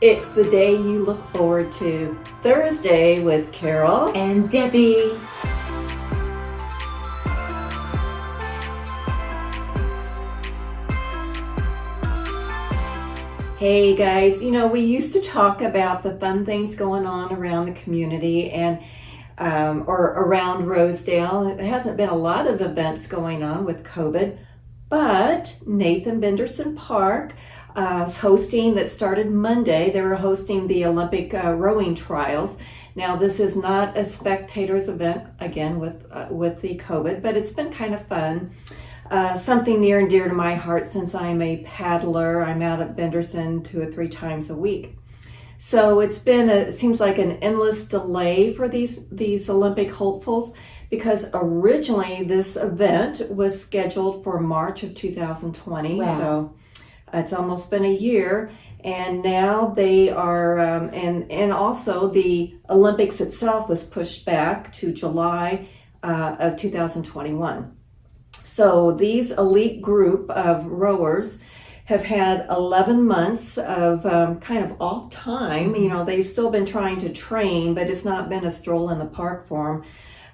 It's the day you look forward to, Thursday with Carol and Debbie. Hey guys, we used to talk about the fun things going on around the community and or around Rosedale. There hasn't been a lot of events going on with COVID, but Nathan Benderson Park is hosting, that started Monday. They were hosting the Olympic rowing trials. Now this is not a spectators event, again with the COVID, but it's been kind of fun. Something near and dear to my heart since I'm a paddler. I'm out at Benderson 2 or 3 times a week. So it seems like an endless delay for these Olympic hopefuls, because originally this event was scheduled for March of 2020. Wow. So it's almost been a year, and now they are, and also the Olympics itself was pushed back to July of 2021. So these elite group of rowers have had 11 months of kind of off time. They've still been trying to train, but it's not been a stroll in the park for them.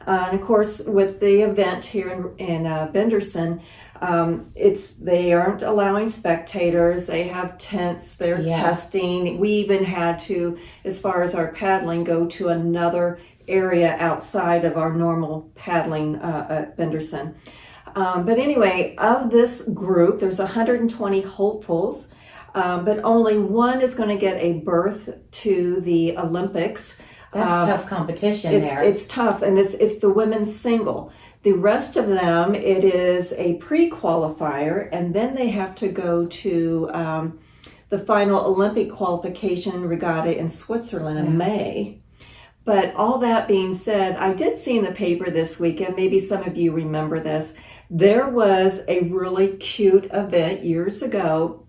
And of course, with the event here in Benderson, they aren't allowing spectators. They have tents. They're testing. We even had to, as far as our paddling, go to another area outside of our normal paddling at Benderson. But anyway, of this group, there's 120 hopefuls, but only one is going to get a berth to the Olympics. That's tough competition there. It's tough, and it's the women's single. The rest of them, it is a pre-qualifier, and then they have to go to the final Olympic qualification regatta in Switzerland in May. But all that being said, I did see in the paper this weekend, maybe some of you remember this, there was a really cute event years ago.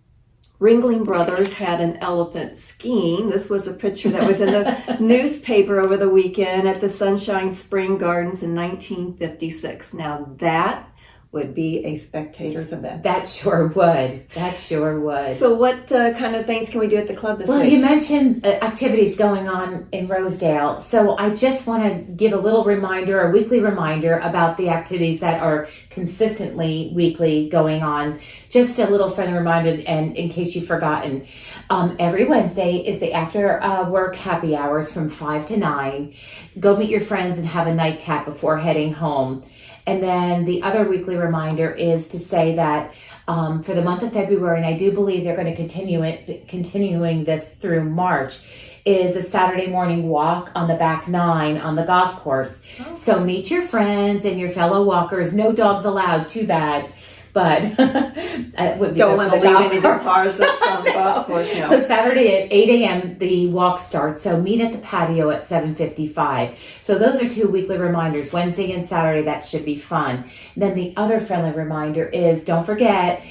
Ringling Brothers had an elephant skiing. This was a picture that was in the newspaper over the weekend at the Sunshine Spring Gardens in 1956. Now that would be a spectators event. That sure would. So what kind of things can we do at the club this week? Well, you mentioned activities going on in Rosedale. So I just want to give a little reminder, a weekly reminder about the activities that are consistently weekly going on. Just a little friendly reminder, and in case you've forgotten, every Wednesday is the after work happy hours from 5 to 9. Go meet your friends and have a nightcap before heading home. And then the other weekly reminder is to say that for the month of February, and I do believe they're going to continuing this through March, is a Saturday morning walk on the back 9 on the golf course. Okay. So meet your friends and your fellow walkers. No dogs allowed, too bad. But it would be don't want to leave any of their cars that's on the golf course. No. So Saturday at 8 a.m. the walk starts. So meet at the patio at 7:55. So those are 2 weekly reminders. Wednesday and Saturday, that should be fun. And then the other friendly reminder is, don't forget,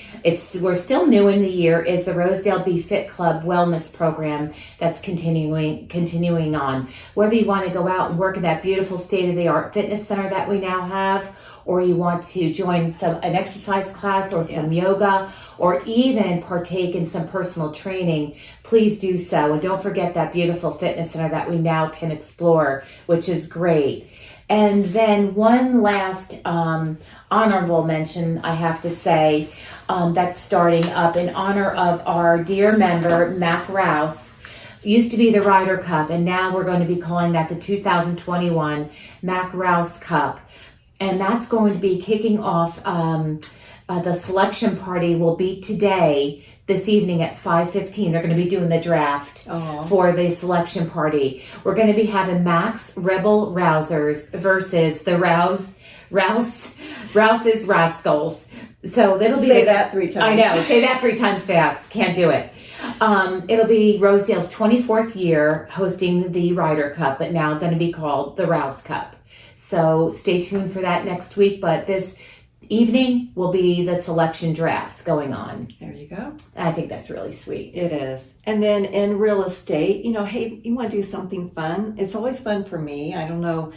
we're still new in the year, is the Rosedale Be Fit Club wellness program that's continuing on. Whether you want to go out and work in that beautiful state-of-the-art fitness center that we now have, or you want to join an exercise class or some yoga, or even partake in some personal training, please do so. And don't forget that beautiful fitness center that we now can explore, which is great. And then one last honorable mention, I have to say, that's starting up in honor of our dear member, Mac Rouse. Used to be the Ryder Cup, and now we're going to be calling that the 2021 Mac Rouse Cup. And that's going to be kicking off, the selection party will be this evening at 5:15. They're going to be doing the draft for the selection party. We're going to be having Mac's Rebel Rousers versus the Rouse's Rascals. So that'll be... Say that 3 times. I know, say that 3 times fast. Can't do it. It'll be Rosedale's 24th year hosting the Ryder Cup, but now going to be called the Rouse Cup. So stay tuned for that next week, but this evening will be the selection drafts going on. There you go. I think that's really sweet. It is. And then in real estate, hey, you want to do something fun? It's always fun for me. I don't know.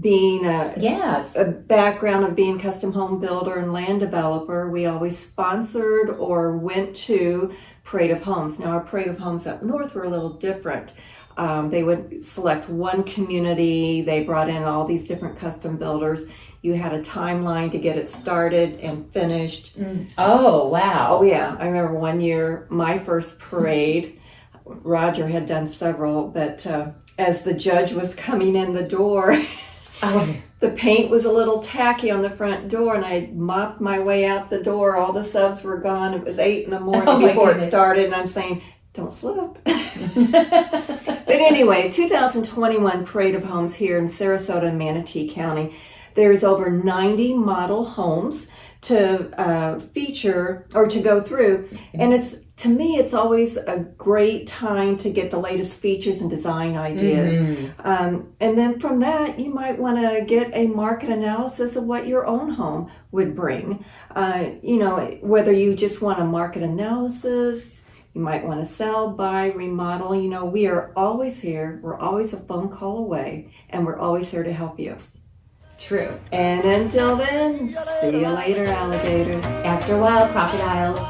being Yes. a background of being custom home builder and land developer, we always sponsored or went to Parade of Homes. Now, our Parade of Homes up north were a little different. They would select one community. They brought in all these different custom builders. You had a timeline to get it started and finished. Oh, wow. Oh, yeah. I remember one year, my first parade, Roger had done several, but as the judge was coming in the door, the paint was a little tacky on the front door, and I mopped my way out the door. All the subs were gone. It was 8 a.m. before it started, and I'm saying, don't slip. But anyway, 2021 Parade of Homes here in Sarasota and Manatee County. There's over 90 model homes to feature or to go through, and to me, it's always a great time to get the latest features and design ideas. And then from that, you might want to get a market analysis of what your own home would bring. Whether you just want a market analysis, you might want to sell, buy, remodel. We are always here. We're always a phone call away, and we're always here to help you. True. And until then, see you later, alligators. After a while, crocodiles.